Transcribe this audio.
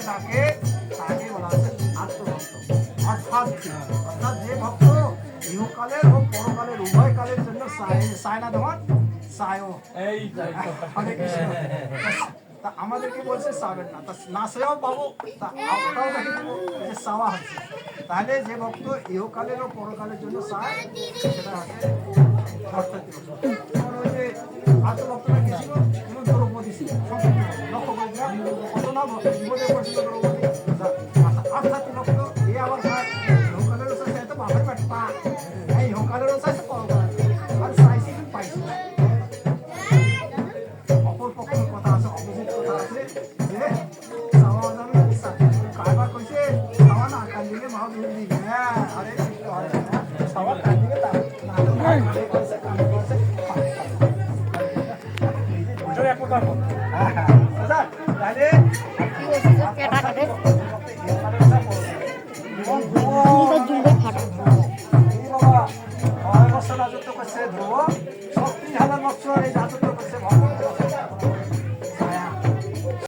ডাকে তাকে বলা হচ্ছে আত্মভক্ত। অর্থাৎ যে ভক্ত ইহকালের ও পরকালের উভয় কালের জন্য সায়না দেওয়ান সায়ও। হরে কৃষ্ণ। তা আমাদেরকে বলছে সাবেন না, তা না সেও পাবো, তা ওটাও দেখে দেবো যে সাওয়া হচ্ছে। তাহলে যে ভক্ত ইহকালের ও পরকালের জন্য সায়, সেটা হচ্ছে অর্থাৎ ওই যে আত্মভক্তরা কি ছিল, যেমন দ্রৌপদী ছিল, লক্ষ্য করে দিলাম কত না বিপদে পড়ছিল দ্রৌপদী। অর্থাৎ ভক্ত এ আবার ইহকালেরও চাইছে, এত বাপের পেট পা, এই ইহকালেরও চাইছে পরকালের আর চাইছে পাইছে। অপর পক্ষের কথা আছে, অপোজিট কথা আছে যে সাওয়া যাবে কারবার কইছে সাওয়া না কান দিলে মা দুধ দিবে। হ্যাঁ, আরে সাওয়া কান দিলে তা না কানে কইছে কানে কইছে ওটা এক কথা। হ্যাঁ হ্যাঁ দাদা তাহলে কেটা কেটে বাবা 6 বছর রাজত্ব করছে ধ্রুব, 36,000 বছর এই রাজত্ব